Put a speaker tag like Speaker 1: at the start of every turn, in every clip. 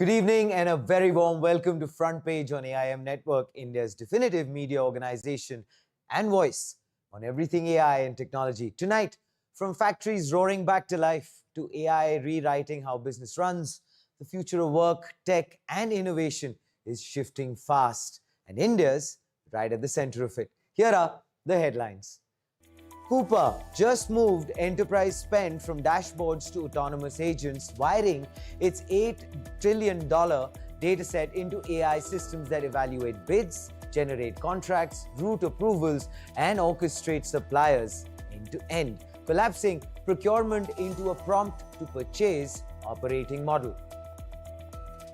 Speaker 1: Good evening and a very warm welcome to Front Page on AIM Network, India's definitive media organization and voice on everything AI and technology. Tonight, from factories roaring back to life to AI rewriting how business runs, the future of work, tech and innovation is shifting fast, and India's right at the center of it. Here are the headlines. Coupa just moved enterprise spend from dashboards to autonomous agents, wiring its $8 trillion dataset into AI systems that evaluate bids, generate contracts, route approvals, and orchestrate suppliers end-to-end, collapsing procurement into a prompt-to-purchase operating model.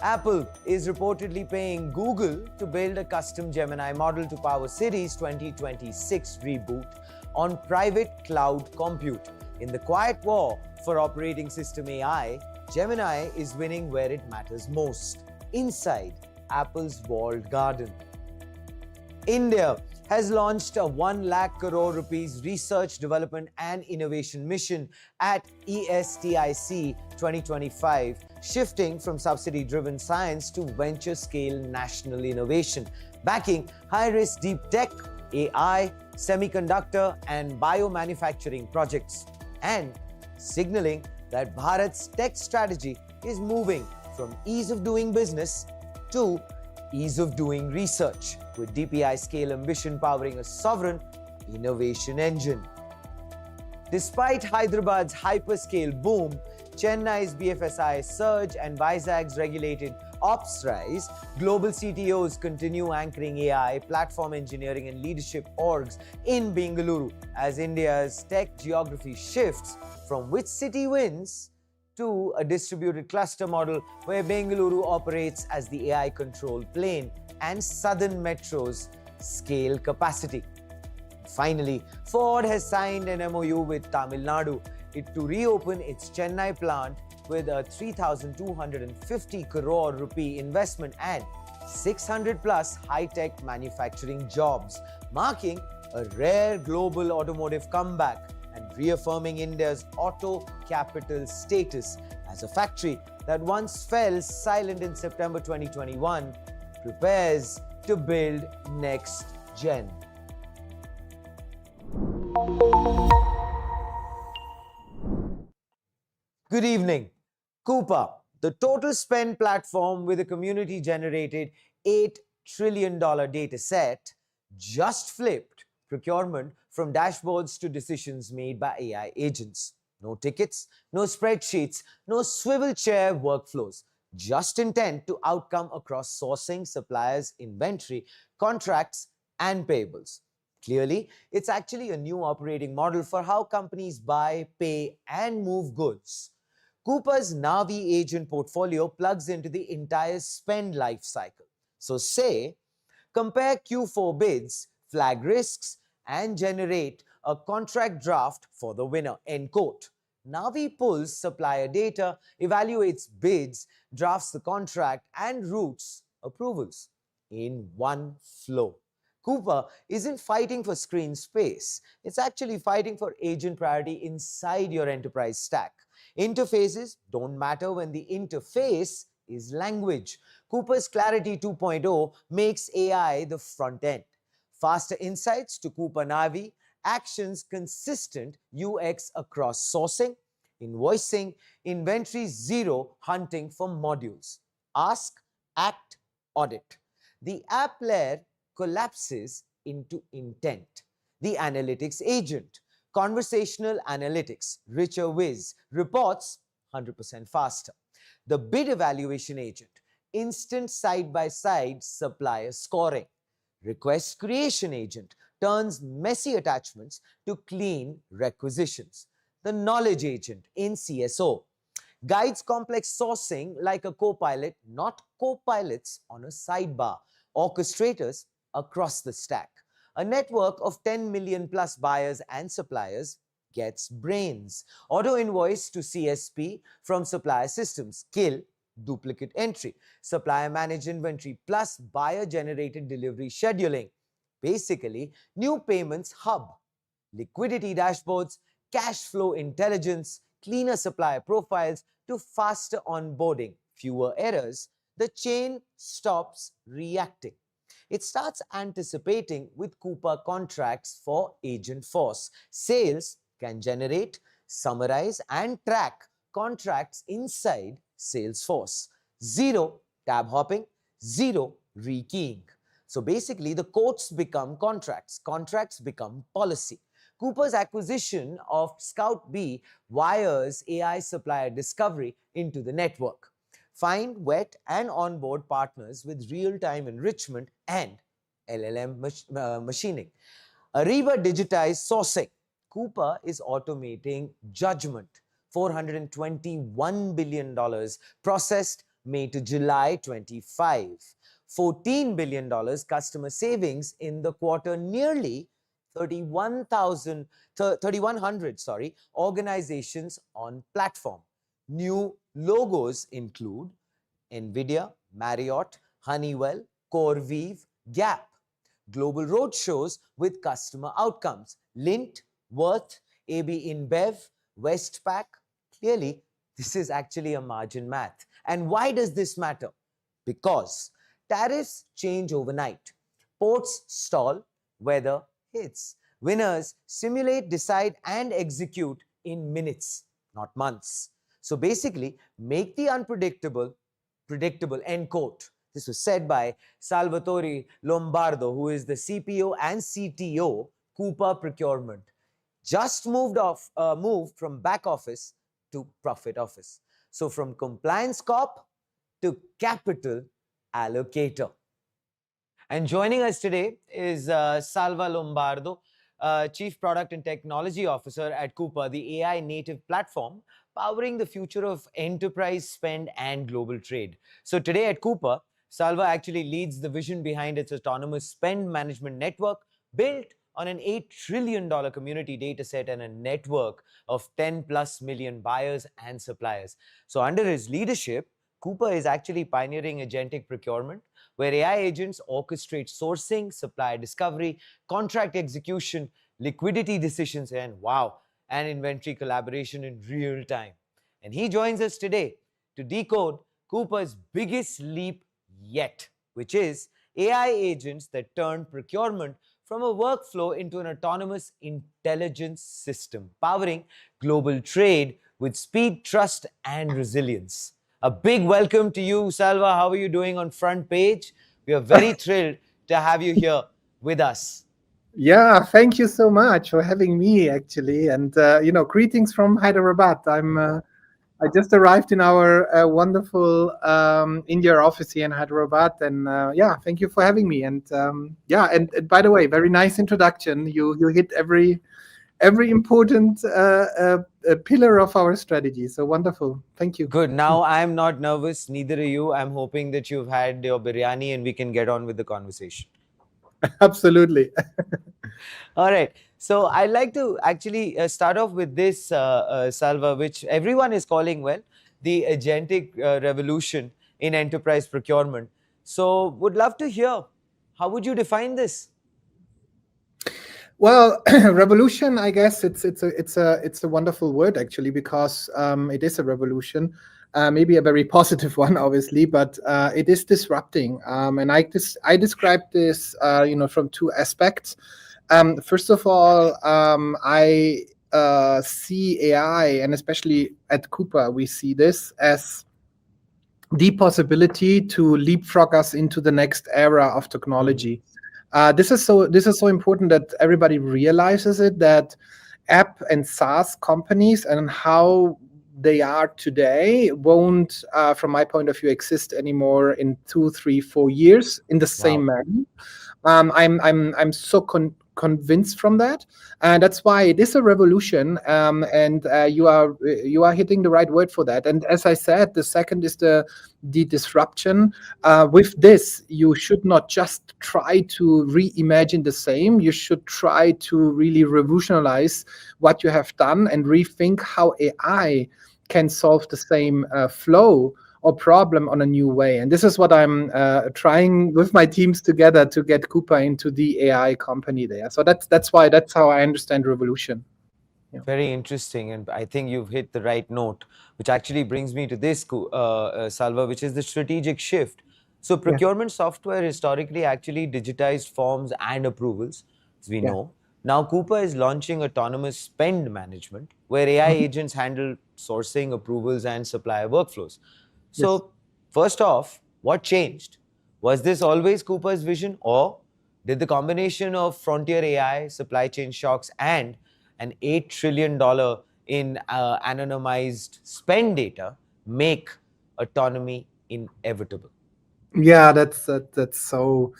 Speaker 1: Apple is reportedly paying Google to build a custom Gemini model to power Siri's 2026 reboot on private cloud compute. In the quiet war for operating system AI, Gemini is winning where it matters most, inside Apple's walled garden. India has launched a 1 lakh crore rupees research, development and innovation mission at ESTIC 2025, shifting from subsidy-driven science to venture-scale national innovation, backing high-risk deep tech, AI, semiconductor and biomanufacturing projects, and signaling that Bharat's tech strategy is moving from ease of doing business to ease of doing research, with DPI scale ambition powering a sovereign innovation engine. Despite Hyderabad's hyperscale boom, Chennai's BFSI surge and Vizag's regulated ops rise, global CTOs continue anchoring AI, platform engineering and leadership orgs in Bengaluru as India's tech geography shifts from which city wins to a distributed cluster model where Bengaluru operates as the AI control plane and southern metros scale capacity. Finally, Ford has signed an MOU with Tamil Nadu to reopen its Chennai plant with a 3,250 crore rupee investment and 600 plus high-tech manufacturing jobs, marking a rare global automotive comeback and reaffirming India's auto capital status as a factory that once fell silent in September 2021 prepares to build next gen. Good evening. Coupa, the total spend platform with a community-generated $8 trillion data set, just flipped procurement from dashboards to decisions made by AI agents. No tickets, no spreadsheets, no swivel chair workflows, just intent to outcome across sourcing, suppliers, inventory, contracts, and payables. Clearly, it's actually a new operating model for how companies buy, pay, and move goods. Coupa's Navi agent portfolio plugs into the entire spend life cycle. So say, compare Q4 bids, flag risks, and generate a contract draft for the winner, end quote. Navi pulls supplier data, evaluates bids, drafts the contract, and routes approvals in one flow. Coupa isn't fighting for screen space. It's actually fighting for agent priority inside your enterprise stack. Interfaces don't matter when the interface is language. Coupa's Clarity 2.0 makes AI the front end. Faster insights to Coupa Navi, actions consistent UX across sourcing, invoicing, inventory zero hunting for modules. Ask, act, audit. The app layer collapses into intent. The analytics agent, conversational analytics, richer whiz, reports 100% faster. The bid evaluation agent, instant side-by-side supplier scoring. Request creation agent turns messy attachments to clean requisitions. The knowledge agent in CSO guides complex sourcing like a co-pilot, not co-pilots on a sidebar. Orchestrators across the stack. A network of 10 million plus buyers and suppliers gets brains. Auto invoice to CSP from supplier systems, kill duplicate entry. Supplier managed inventory plus buyer generated delivery scheduling. Basically, new payments hub. Liquidity dashboards, cash flow intelligence, cleaner supplier profiles to faster onboarding, fewer errors, the chain stops reacting. It starts anticipating with Cooper contracts for agent force. Sales can generate, summarize, and track contracts inside Salesforce. Zero tab hopping, zero rekeying. So basically, the quotes become contracts, contracts become policy. Cooper's acquisition of Scout B wires AI supplier discovery into the network. Find, vet, and onboard partners with real-time enrichment and LLM machining. Ariba digitized sourcing. Cooper is automating judgment. $421 billion processed May to July 25. $14 billion customer savings in the quarter, nearly 3,100 organizations on platform. New logos include NVIDIA, Marriott, Honeywell, CoreWeave, Gap. Global roadshows with customer outcomes. Lint, Worth, AB InBev, Westpac. Clearly, this is actually a margin math. And why does this matter? Because tariffs change overnight. Ports stall, weather hits. Winners simulate, decide, and execute in minutes, not months. So basically, make the unpredictable predictable, end quote. This was said by Salvatore Lombardo, who is the CPO and CTO, Cooper Procurement. Just moved from back office to profit office. So from compliance cop to capital allocator. And joining us today is Salva Lombardo, Chief Product and Technology Officer at Cooper, the AI native platform powering the future of enterprise spend and global trade. So today at Cooper, Salva actually leads the vision behind its autonomous spend management network built on an $8 trillion community data set and a network of 10 plus million buyers and suppliers. So under his leadership, Cooper is actually pioneering agentic procurement, where AI agents orchestrate sourcing, supply discovery, contract execution, liquidity decisions, and inventory collaboration in real time. And he joins us today to decode Cooper's biggest leap yet, which is AI agents that turn procurement from a workflow into an autonomous intelligence system, powering global trade with speed, trust, and resilience. A big welcome to you, Salva. How are you doing on Front Page? We are very thrilled to have you here with us.
Speaker 2: Yeah, thank you so much for having me, actually. And, greetings from Hyderabad. I just arrived in our wonderful India office here in Hyderabad. And thank you for having me. And and by the way, very nice introduction. You hit every important pillar of our strategy. So wonderful. Thank you.
Speaker 1: Good. Now I'm not nervous. Neither are you. I'm hoping that you've had your biryani and we can get on with the conversation.
Speaker 2: Absolutely.
Speaker 1: All right. So I'd like to actually start off with this, Salva, which everyone is calling, the agentic revolution in enterprise procurement. So would love to hear, how would you define this?
Speaker 2: Well, revolution, I guess it's a wonderful word, actually, because it is a revolution. Maybe a very positive one, obviously, but it is disrupting. And I describe this, from two aspects. First of all, I see AI, and especially at Cooper, we see this as the possibility to leapfrog us into the next era of technology. This is so important that everybody realizes it, that app and SaaS companies and how they are today won't, from my point of view, exist anymore in 2, 3, 4 years in the same manner. I'm so convinced from that, and that's why it is a revolution. And you are hitting the right word for that. And as I said, the second is the disruption. With this, you should not just try to reimagine the same. You should try to really revolutionize what you have done and rethink how AI can solve the same flow or problem on a new way. And this is what I'm trying with my teams together to get Cooper into the AI company there. So that's how I understand revolution.
Speaker 1: Very interesting, and I think you've hit the right note, which actually brings me to this, Salva, which is the strategic shift. So,
Speaker 2: Yeah,
Speaker 1: procurement software historically actually digitized forms and approvals, as we
Speaker 2: yeah.
Speaker 1: know. Now, Coupa is launching autonomous spend management, where AI
Speaker 2: Mhm.
Speaker 1: agents handle sourcing, approvals, and supplier workflows.
Speaker 2: Yes.
Speaker 1: So, first off, what changed? Was this always Coupa's vision, or did the combination of frontier AI, supply chain shocks, and an $8 trillion in anonymized spend data make autonomy inevitable?
Speaker 2: Yeah, that's so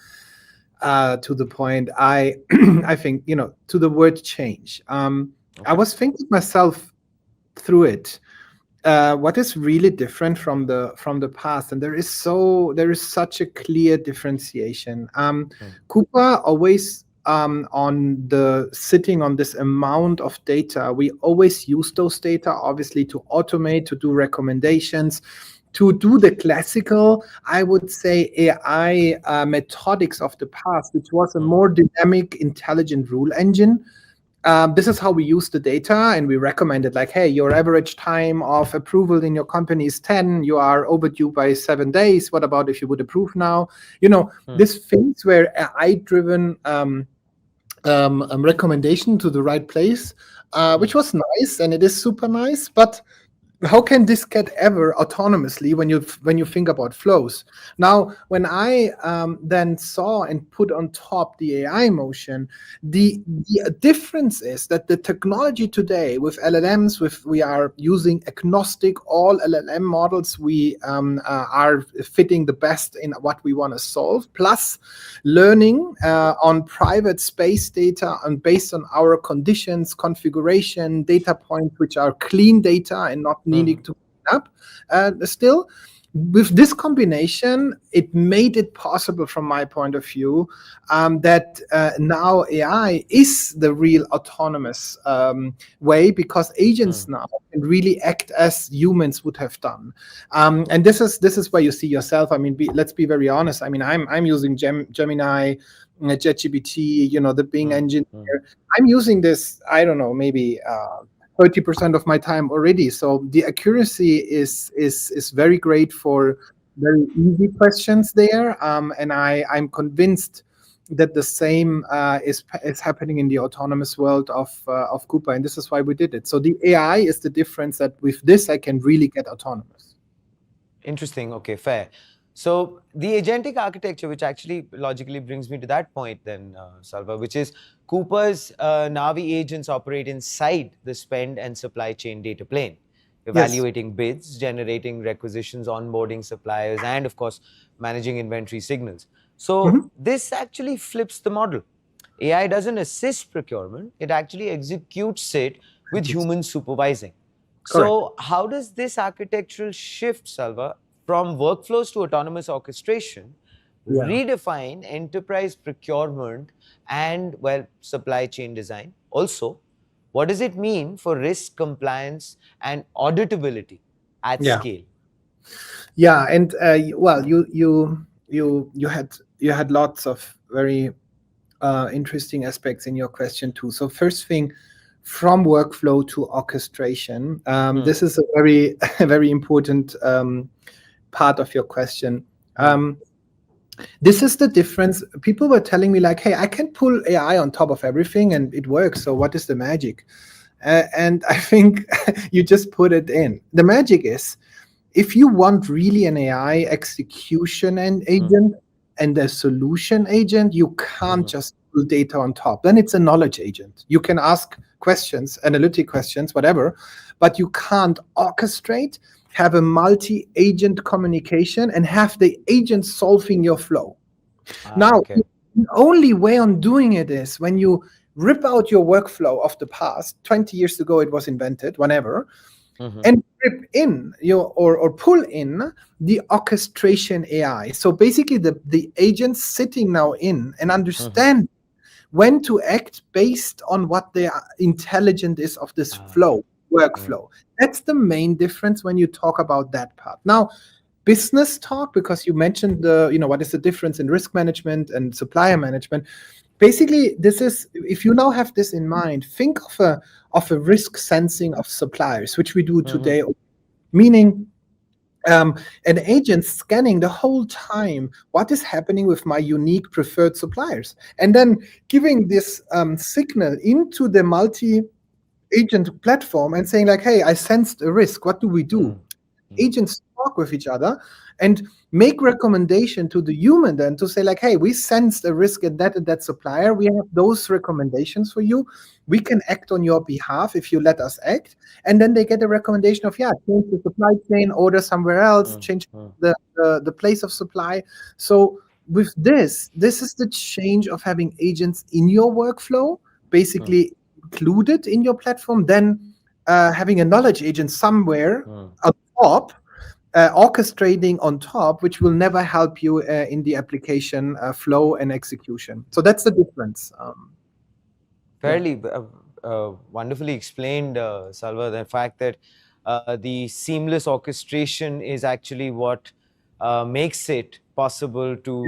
Speaker 2: to the point. I I think, to the word change. I
Speaker 1: Okay.
Speaker 2: was thinking myself through it. What is really different from the past, and there is such a clear differentiation.
Speaker 1: Hmm.
Speaker 2: Cooper always, on the sitting on this amount of data, we always use those data obviously to automate, to do recommendations, to do the classical, I would say, AI methodics of the past, which was a
Speaker 1: Hmm.
Speaker 2: more dynamic, intelligent rule engine. This is how we use the data, and we recommended, like, hey, your average time of approval in your company is 10, you are overdue by 7 days, what about if you would approve now?
Speaker 1: Hmm.
Speaker 2: This things where AI driven recommendation to the right place,
Speaker 1: Hmm.
Speaker 2: which was nice, and it is super nice, but how can this get ever autonomously when you think about flows? Now, when I then saw and put on top the AI motion,
Speaker 1: Hmm.
Speaker 2: the difference is that the technology today with LLMs, with we are using agnostic all LLM models, we are fitting the best in what we want to solve, plus learning on private space data and based on our conditions, configuration, data points, which are clean data and not
Speaker 1: Hmm.
Speaker 2: needing to clean up. Still, with this combination, it made it possible, from my point of view, that now AI is the real autonomous way, because
Speaker 1: Hmm.
Speaker 2: agents now can really act as humans would have done. And this is where you see yourself. I mean, let's be very honest. I mean, I'm using Gemini, ChatGPT, the Bing
Speaker 1: Hmm.
Speaker 2: engine
Speaker 1: Hmm.
Speaker 2: here. I'm using this, I don't know, maybe 30% of my time already. So the accuracy is very great for very easy questions there. And I'm convinced that the same is happening in the autonomous world of Coupa, and this is why we did it. So the AI is the difference, that with this I can really get autonomous.
Speaker 1: Interesting. Okay, fair. So the agentic architecture, which actually logically brings me to that point, then, Salva, which is Cooper's Navi agents operate inside the spend and supply chain data plane,
Speaker 2: Yes.
Speaker 1: evaluating bids, generating requisitions, onboarding suppliers, and of course, managing inventory signals. So
Speaker 2: Mhm.
Speaker 1: this actually flips the model. AI doesn't assist procurement, it actually executes it with humans supervising.
Speaker 2: Correct.
Speaker 1: So, how does this architectural shift, Salva, from workflows to autonomous orchestration
Speaker 2: Yeah.
Speaker 1: redefine enterprise procurement and, well, supply chain design? Also, what does it mean for risk compliance and auditability at
Speaker 2: Yeah.
Speaker 1: scale?
Speaker 2: Yeah. And well, you had lots of very interesting aspects in your question too. So first thing, from workflow to orchestration,
Speaker 1: Hmm.
Speaker 2: this is a very very important part of your question.
Speaker 1: Hmm.
Speaker 2: This is the difference. People were telling me, like, hey, I can pull AI on top of everything and it works, so what is the magic? And I think you just put it in. The magic is, if you want really an AI execution and
Speaker 1: Hmm.
Speaker 2: agent and a solution agent, you can't
Speaker 1: Hmm.
Speaker 2: just pull data on top. Then it's a knowledge agent. You can ask questions, analytic questions, whatever, but you can't orchestrate, have a multi-agent communication, and have the agent solving your flow.
Speaker 1: Ah,
Speaker 2: Now,
Speaker 1: okay.
Speaker 2: the only way on doing it is when you rip out your workflow of the past. 20 years ago, it was invented, whenever,
Speaker 1: Hmm.
Speaker 2: and rip in your or pull in the orchestration AI. So basically, the agents sitting now in and
Speaker 1: Hmm.
Speaker 2: understand when to act based on what their intelligent is of this
Speaker 1: Ah, okay.
Speaker 2: flow
Speaker 1: Hmm.
Speaker 2: workflow. That's the main difference when you talk about that part. Now, business talk, because you mentioned what is the difference in risk management and supplier management. basically, this is, if you now have this in mind, think of a risk sensing of suppliers, which we do today, meaning an agent scanning the whole time what is happening with my unique preferred suppliers, and then giving this signal into the multi-agent platform and saying like, hey, I sensed a risk. What do we do? Agents talk with each other and make recommendation to the human then to say like, hey, we sensed a risk at that supplier. We have those recommendations for you. We can act on your behalf if you let us act. And then they get a recommendation of, change the supply chain, order somewhere else, change the place of supply. So with this is the change of having agents in your workflow, basically included in your platform, then having a knowledge agent somewhere on top, orchestrating on top, which will never help you in the application flow and execution. So that's the difference.
Speaker 1: Fairly wonderfully explained, Salva, the fact that the seamless orchestration is actually what makes it possible to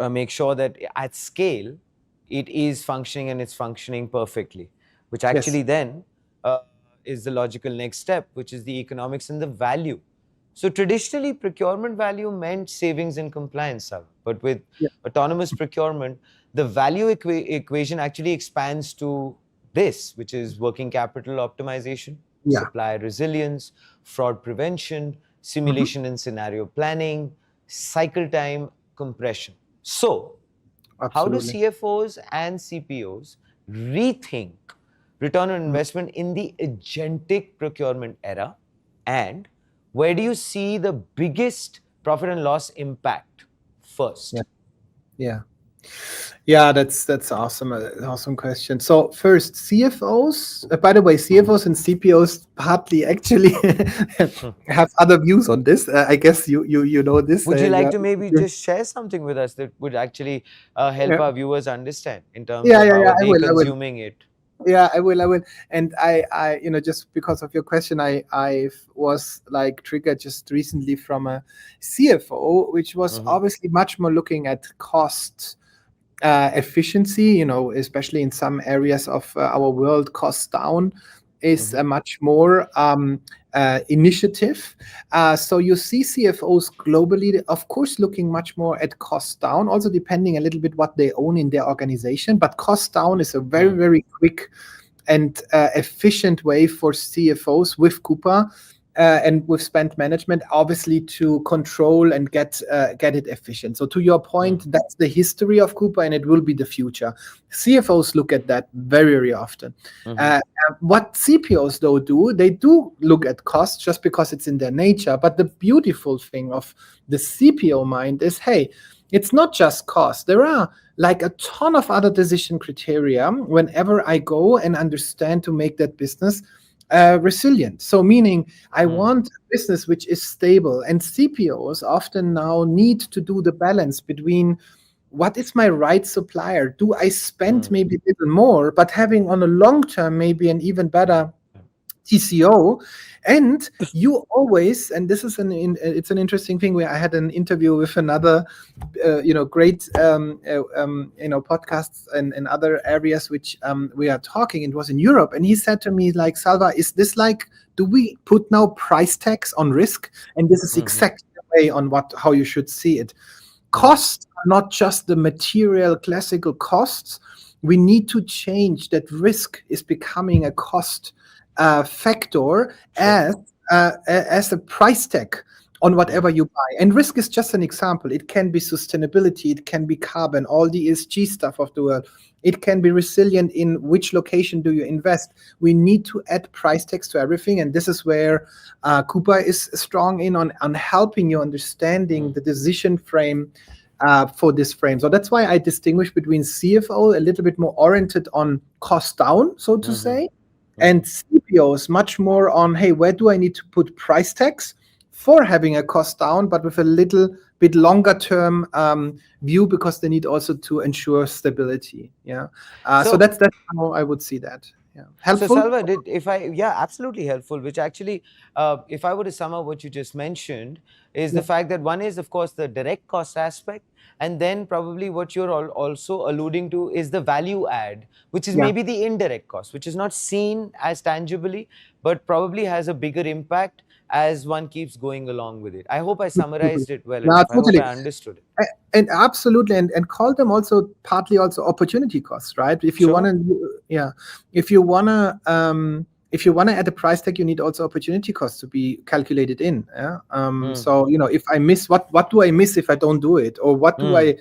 Speaker 1: make sure that at scale it is functioning, and it's functioning perfectly, which actually then is the logical next step, which is the economics and the value. So traditionally, procurement value meant savings and compliance, Salva. But with autonomous procurement, the value equation actually expands to this, which is working capital optimization, supplier resilience, fraud prevention, simulation and scenario planning, cycle time compression. So how do CFOs and CPOs rethink return on investment in the agentic procurement era? And where do you see the biggest profit and loss impact first?
Speaker 2: Yeah, that's awesome. Awesome question. So first, CFOs. By the way, CFOs and CPOs partly actually have other views on this. I guess you know this.
Speaker 1: Would you like to maybe just share something with us that would actually help our viewers understand in terms of how they're consuming it?
Speaker 2: Yeah, I will. And I just because of your question, I was like triggered just recently from a CFO, which was obviously much more looking at cost efficiency, especially in some areas of our world. Cost down is a much more initiative. So you see CFOs globally, of course, looking much more at cost down, also depending a little bit what they own in their organization. But cost down is a very, very quick and efficient way for CFOs with Coupa and with spend management, obviously, to control and get it efficient. So to your point, that's the history of Coupa, and it will be the future. CFOs look at that very, very often. What CPOs though do, they do look at cost just because it's in their nature. But the beautiful thing of the CPO mind is, hey, it's not just cost. There are like a ton of other decision criteria whenever I go and understand to make that business resilient. So meaning I want a business which is stable, and CPOs often now need to do the balance between what is my right supplier? Do I spend maybe a little more, but having on a long term maybe an even better TCO? And you always, and this is it's an interesting thing where I had an interview with another great podcasts and other areas which we are talking. It was in Europe, and he said to me like, Salva, is this like, do we put now price tags on risk? And this is exactly the way on how you should see it. Costs are not just the material classical costs. We need to change that risk is becoming a cost factor as a price tag on whatever you buy. And risk is just an example. It can be sustainability, it can be carbon, all the ESG stuff of the world. It can be resilient in which location do you invest. We need to add price tags to everything, and this is where Coupa is strong in on helping you understanding the decision frame for this frame. So that's why I distinguish between CFO, a little bit more oriented on cost down, so to say, and CPOs much more on, hey, where do I need to put price tags for having a cost down, but with a little bit longer term view, because they need also to ensure stability. So that's how I would see that. Yeah.
Speaker 1: So
Speaker 2: Helpful?
Speaker 1: Salva, absolutely helpful, which actually, if I were to sum up what you just mentioned, is the
Speaker 2: Yeah.
Speaker 1: fact that one is, of course, the direct cost aspect. And then probably what you're also alluding to is the value add, which is
Speaker 2: Yeah.
Speaker 1: maybe the indirect cost, which is not seen as tangibly, but probably has a bigger impact as one keeps going along with it. I hope I
Speaker 2: Totally.
Speaker 1: summarized it well
Speaker 2: Yeah,
Speaker 1: enough. I hope
Speaker 2: totally.
Speaker 1: I understood it.
Speaker 2: And absolutely, and call them also partly also opportunity costs, right? If you want
Speaker 1: Sure.
Speaker 2: to, yeah, if you want to, if you want to add a price tag, you need also opportunity costs to be calculated in. Yeah. So if I miss, what do I miss if I don't do it, or what do I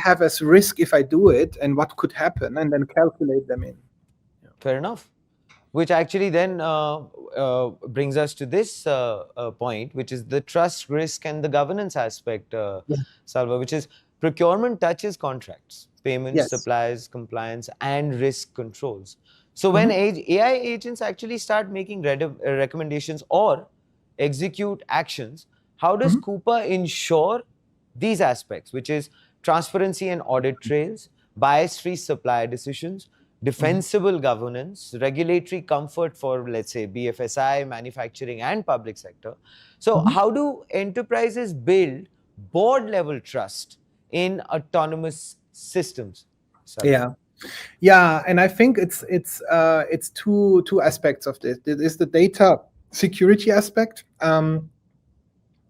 Speaker 2: have as risk if I do it, and what could happen, and then calculate them in.
Speaker 1: Fair enough. Which actually then brings us to this point, which is the trust, risk, and the governance aspect,
Speaker 2: Yeah.
Speaker 1: Salva, which is procurement touches contracts, payments,
Speaker 2: Yes.
Speaker 1: supplies, compliance, and risk controls. So when
Speaker 2: Mhm.
Speaker 1: AI agents actually start making recommendations or execute actions, how does
Speaker 2: Mhm.
Speaker 1: Coupa ensure these aspects, which is transparency and audit trails, bias-free supply decisions,
Speaker 2: Mhm.
Speaker 1: defensible governance, regulatory comfort for, let's say, BFSI, manufacturing, and public sector? So,
Speaker 2: Mhm.
Speaker 1: how do enterprises build board level trust in autonomous systems, Salva?
Speaker 2: Yeah. Yeah, and I think it's two aspects of this. It is the data security aspect.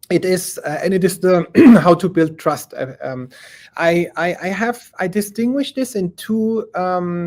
Speaker 2: It is and it is the how to build trust. I distinguish this in two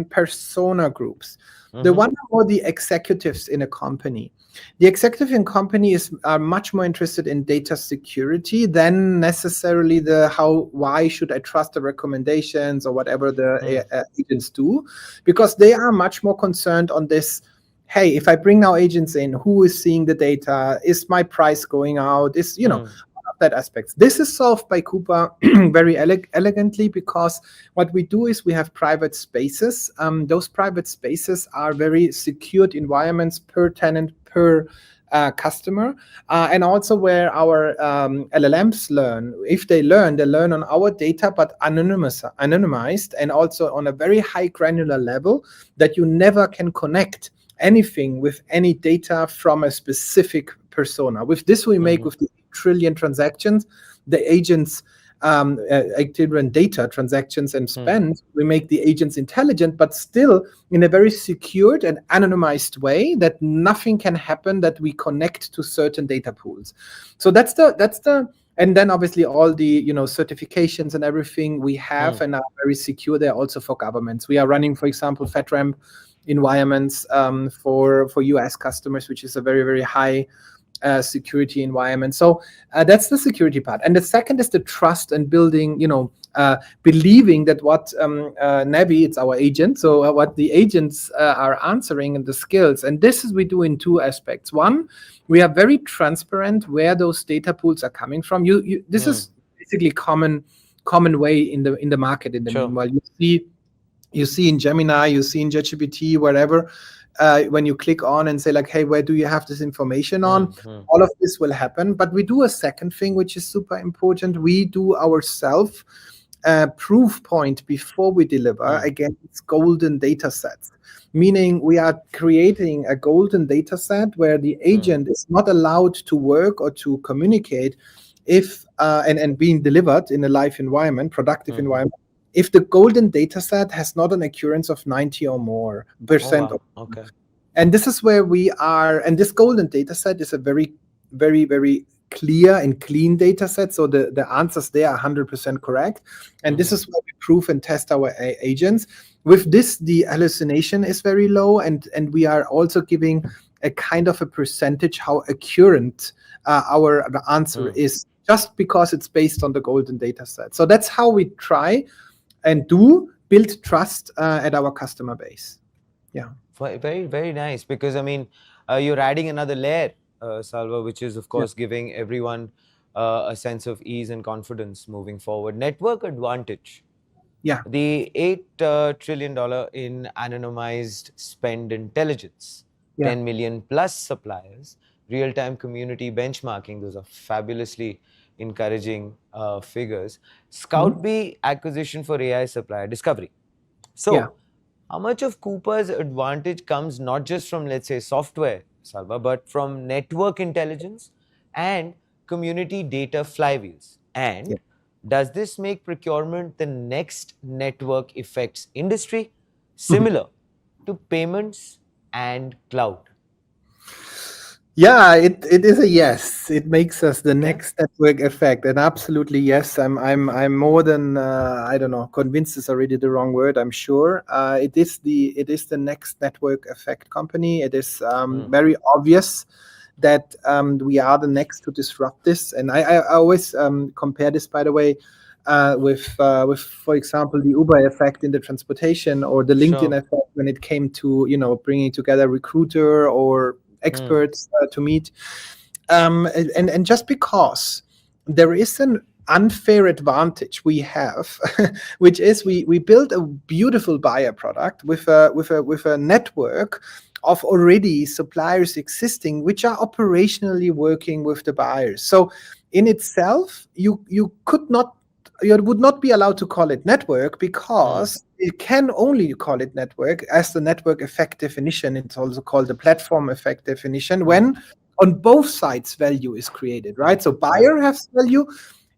Speaker 2: persona groups. The one are more the executives in a company. The executive in company are much more interested in data security than necessarily the why should I trust the recommendations or whatever the agents do, because they are much more concerned on this. Hey, if I bring now agents in, who is seeing the data? Is my price going out? Is all of that aspects. This is solved by Coupa very elegantly, because what we do is we have private spaces. Those private spaces are very secured environments per tenant, per customer, and also where our LLMs learn. If they learn on our data, but anonymized, and also on a very high granular level that you never can connect anything with any data from a specific persona. With this, we make with the trillion transactions, the agents, 8 trillion data transactions and spend, we make the agents intelligent, but still in a very secured and anonymized way that nothing can happen that we connect to certain data pools. So that's the and then obviously all the certifications and everything we have and are very secure. They're also for governments. We are running, for example, FedRAMP environments for US customers, which is a very, very high security environment. So that's the security part. And the second is the trust and building, believing that what Navi, it's our agent, so what the agents are answering and the skills. And this is we do in two aspects. One, we are very transparent where those data pools are coming from. This is basically common way in the market. In the meanwhile, you see in Gemini, you see in ChatGPT, wherever, when you click on and say like, hey, where do you have this information on? All of this will happen. But we do a second thing, which is super important. We do ourselves proof point before we deliver against golden data sets. Meaning we are creating a golden data set where the agent is not allowed to work or to communicate if and being delivered in a live environment, productive environment, if the golden data set has not an occurrence of 90 or more percent.
Speaker 1: Okay.
Speaker 2: And this is where we are. And this golden data set is a very, very, very clear and clean data set. So the answers there are 100% correct. And this is where we prove and test our agents. With this, the hallucination is very low. And we are also giving a kind of a percentage how accurate the answer is, just because it's based on the golden data set. So that's how we try and do build trust at our customer base. Yeah.
Speaker 1: Very, very nice. Because I mean, you're adding another layer, Salva, which is of course giving everyone a sense of ease and confidence moving forward. Network advantage.
Speaker 2: Yeah.
Speaker 1: The $8 trillion in anonymized spend intelligence, 10 million plus suppliers, real-time community benchmarking. Those are fabulously encouraging figures. Scout B acquisition for AI supplier discovery. So How much of Cooper's advantage comes not just from, let's say, software, Salva, but from network intelligence and community data flywheels?
Speaker 2: Yeah.
Speaker 1: And does this make procurement the next network effects industry, similar to payments and cloud?
Speaker 2: Yeah, it is a yes. It makes us the
Speaker 1: Okay.
Speaker 2: next network effect, and absolutely yes. I'm more than I don't know. Convinced is already the wrong word. I'm sure it is the next network effect company. It is very obvious that we are the next to disrupt this. And I always compare this, by the way, with, for example, the Uber effect in the transportation, or the LinkedIn
Speaker 1: Sure.
Speaker 2: effect when it came to bringing together recruiter or experts to meet. And just because there is an unfair advantage we have, which is we build a beautiful buyer product with a network of already suppliers existing, which are operationally working with the buyers. So in itself, you would not be allowed to call it network, because you can only call it network as the network effect definition. It's also called the platform effect definition, when on both sides value is created, right? So buyer has value.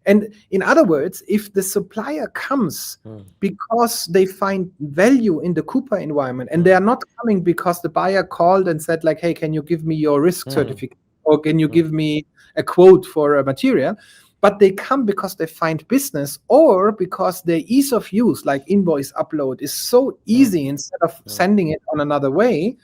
Speaker 2: And in other words, if the supplier comes because they find value in the Cooper environment, and they are not coming because the buyer called and said, like, hey, can you give me your risk certificate, or can you give me a quote for a material? But they come because they find business, or because their ease of use, like invoice upload, is so easy instead of sending it on another way,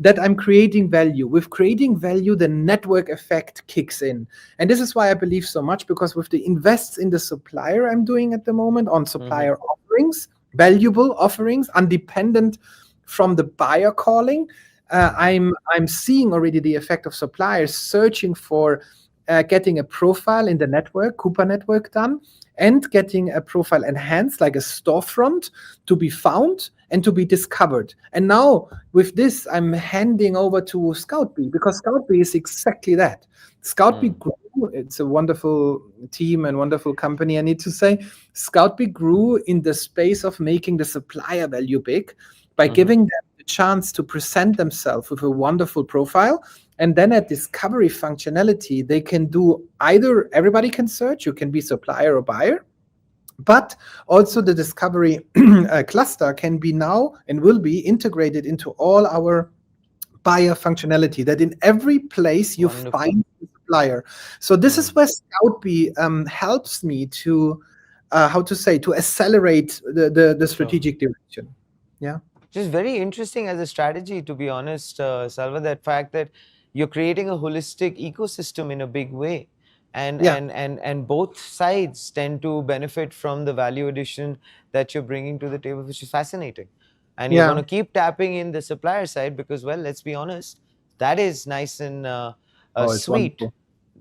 Speaker 2: that I'm creating value. With creating value, the network effect kicks in. And this is why I believe so much, because with the invests in the supplier I'm doing at the moment on supplier offerings, valuable offerings, independent from the buyer calling, I'm seeing already the effect of suppliers searching for getting a profile in the network, Cooper network, done, and getting a profile enhanced, like a storefront, to be found and to be discovered. And now with this, I'm handing over to ScoutBee, because ScoutBee is exactly that. ScoutBee grew. It's a wonderful team and wonderful company, I need to say. ScoutBee grew in the space of making the supplier value big by giving them the chance to present themselves with a wonderful profile. And then at discovery functionality, they can do either, everybody can search, you can be supplier or buyer, but also the discovery cluster can be now and will be integrated into all our buyer functionality, that in every place you find the supplier. So this is where ScoutBee helps me to, to accelerate the strategic direction. Yeah.
Speaker 1: Just very interesting as a strategy, to be honest, Salva, that fact that you're creating a holistic ecosystem in a big way. And both sides tend to benefit from the value addition that you're bringing to the table, which is fascinating. And you're going to keep tapping in the supplier side because, well, let's be honest, that is nice and sweet.
Speaker 2: Wonderful.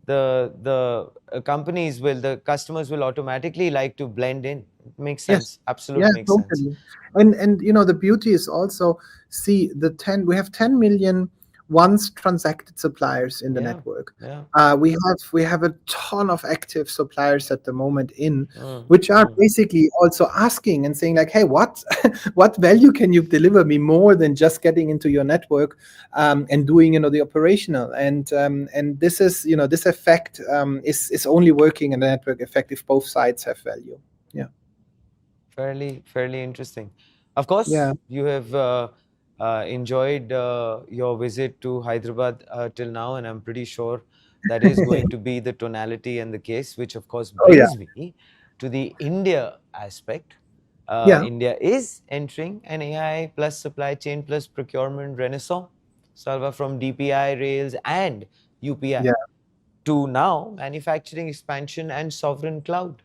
Speaker 1: The companies will, the customers will automatically like to blend in. It makes sense.
Speaker 2: Yes.
Speaker 1: Absolutely makes sense.
Speaker 2: And the beauty is also, see, we have 10 million once transacted suppliers in the network. We have a ton of active suppliers at the moment which are basically also asking and saying, like, hey, what value can you deliver me more than just getting into your network and doing the operational? And this is this effect is only working in the network effect if both sides have value. Yeah.
Speaker 1: Fairly interesting. Of course, you have enjoyed your visit to Hyderabad till now, and I'm pretty sure that is going to be the tonality and the case, which of course brings me to the India aspect. India is entering an AI plus supply chain plus procurement renaissance, Salva, from DPI, rails, and UPI to now manufacturing expansion and sovereign cloud.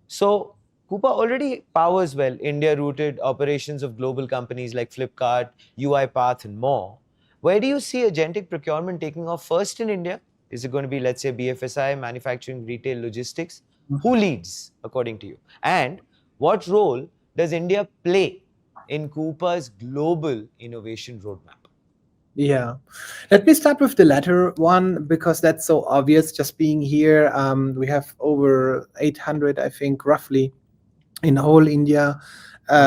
Speaker 1: So Coupa already powers well India-rooted operations of global companies like Flipkart, UiPath, and more. Where do you see agentic procurement taking off first in India? Is it going to be, let's say, BFSI, manufacturing, retail, logistics? Who leads, according to you? And what role does India play in Coupa's global innovation roadmap?
Speaker 2: Yeah. Let me start with the latter one, because that's so obvious. Just being here, we have over 800, I think, roughly, in whole India,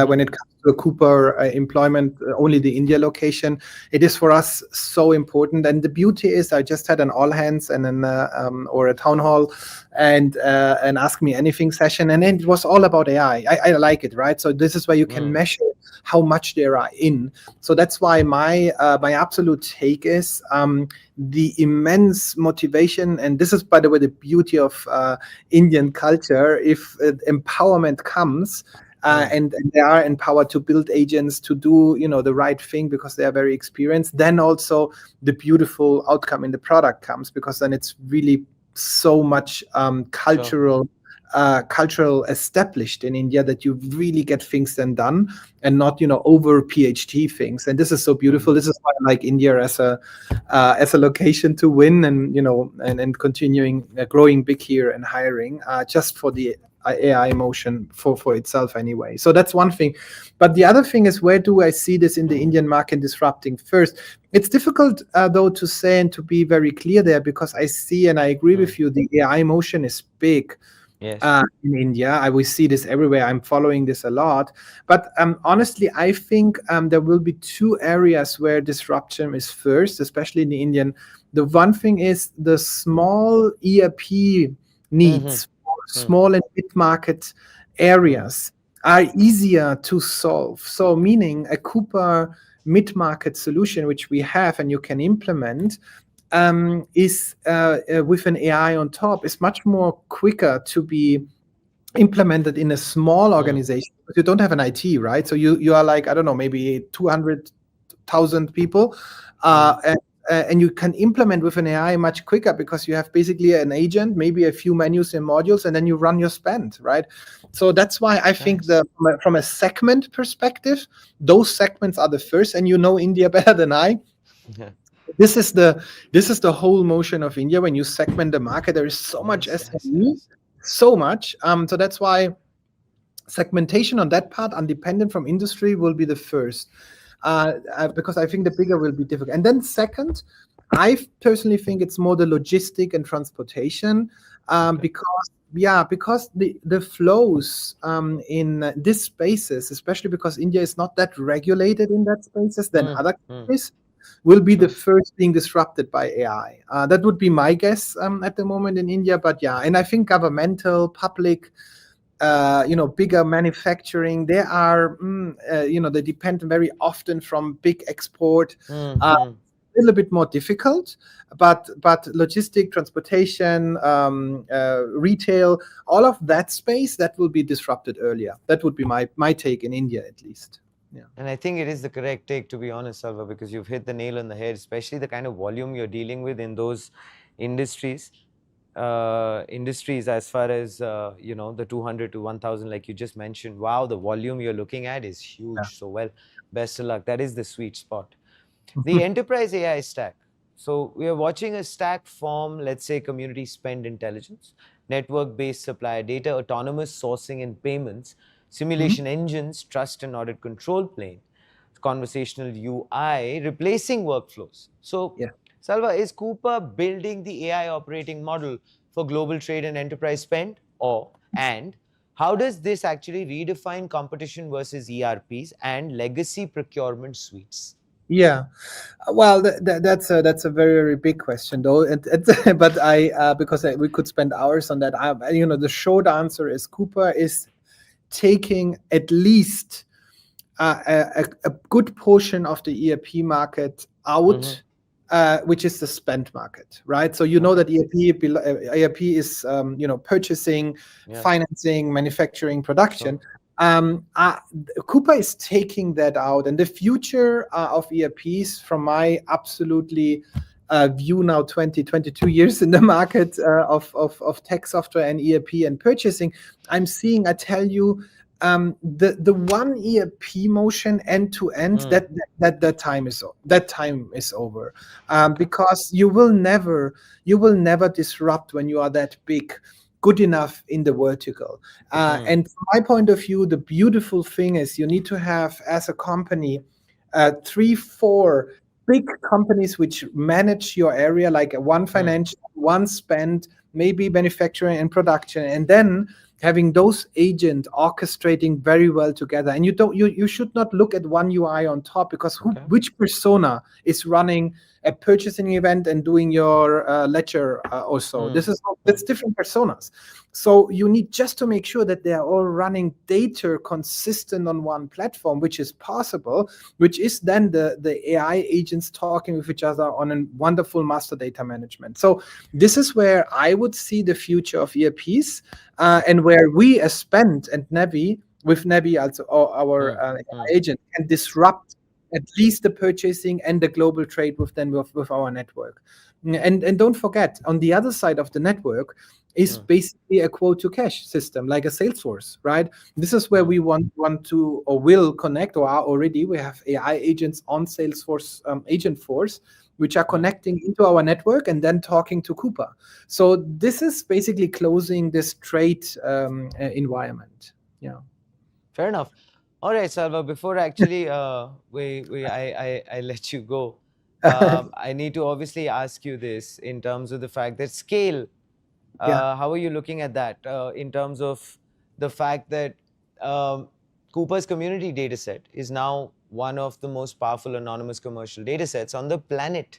Speaker 2: when it comes to a Cooper employment, only the India location. It is for us so important. And the beauty is, I just had an all hands and an or a town hall and an Ask Me Anything session, and then it was all about AI. I like it, right? So this is where you can measure how much there are in. So that's why my absolute take is the immense motivation, and this is, by the way, the beauty of Indian culture. If empowerment comes, and they are empowered to build agents to do the right thing because they are very experienced, then also the beautiful outcome in the product comes, because then it's really so much cultural established in India that you really get things then done, and not over PhD things. And this is so beautiful. This is why I like India as a location to win, and and continuing growing big here and hiring just for the AI motion for itself anyway. So that's one thing. But the other thing is, where do I see this in the Indian market disrupting first? It's difficult though to say and to be very clear there, because I see, and I agree with you, the AI motion is big.
Speaker 1: Yes.
Speaker 2: In India, we see this everywhere. I'm following this a lot. But honestly, I think there will be two areas where disruption is first, especially in the Indian. The one thing is the small ERP needs, small and mid-market areas are easier to solve. So meaning a Cooper mid-market solution, which we have and you can implement, is with an AI on top, is much more quicker to be implemented in a small organization. But you don't have an IT, right? So you are like, I don't know, maybe 200,000 people, and you can implement with an AI much quicker, because you have basically an agent, maybe a few menus and modules, and then you run your spend, right? So that's why I think from a segment perspective, those segments are the first. And India better than I.
Speaker 1: Yeah.
Speaker 2: This is the whole motion of India. When you segment the market, there is so much SME, so much. So that's why segmentation on that part, independent from industry, will be the first. Because I think the bigger will be difficult. And then second, I personally think it's more the logistic and transportation, because the flows in these spaces, especially because India is not that regulated in that spaces than other countries, will be the first being disrupted by AI. That would be my guess at the moment in India. But and I think governmental, public, bigger manufacturing, they are, they depend very often from big export, a little bit more difficult, but logistic, transportation, retail, all of that space, that will be disrupted earlier. That would be my take in India, at least. Yeah.
Speaker 1: And I think it is the correct take, to be honest, Salva, because you've hit the nail on the head, especially the kind of volume you're dealing with in those industries. As far as the 200 to 1000, like you just mentioned. Wow, the volume you're looking at is huge. So well, best of luck. That is the sweet spot. The enterprise AI stack. So we are watching a stack form, let's say community spend intelligence, network-based supplier data, autonomous sourcing and payments, simulation engines, trust and audit control plane, conversational UI, replacing workflows. So Salva, is Cooper building the AI operating model for global trade and enterprise spend? And how does this actually redefine competition versus ERPs and legacy procurement suites?
Speaker 2: Yeah, well, that's a very, very big question, though. But because we could spend hours on that. The short answer is Cooper is taking at least a good portion of the ERP market out, which is the spend market, right? So that ERP is purchasing, financing, manufacturing, production. Cooper is taking that out, and the future of ERPs, from my absolutely view now, 22 years in the market of tech software and ERP and purchasing, I'm seeing, I tell you, the one ERP motion end to end, that time is over, because you will never disrupt when you are that big, good enough in the vertical. And from my point of view, the beautiful thing is you need to have, as a company, 3-4 big companies which manage your area, like one financial, one spend, maybe manufacturing and production, and then having those agents orchestrating very well together. And you should not look at one UI on top, because which persona is running a purchasing event and doing your ledger also. That's different personas. So you need just to make sure that they are all running data consistent on one platform, which is possible, which is then the AI agents talking with each other on a wonderful master data management. So this is where I would see the future of ERPs, and where we as Spend and Navi, with Navi also our AI agent, can disrupt at least the purchasing and the global trade with our network. And don't forget, on the other side of the network is basically a quote to cash system, like a Salesforce, right? This is where we want to, or will connect, or are already. We have AI agents on Salesforce Agent Force, which are connecting into our network and then talking to Coupa. So this is basically closing this trade environment. Yeah.
Speaker 1: Fair enough. All right, Salva, before actually I let you go, I need to obviously ask you this in terms of the fact that scale, how are you looking at that in terms of the fact that Coupa's community dataset is now one of the most powerful anonymous commercial datasets on the planet?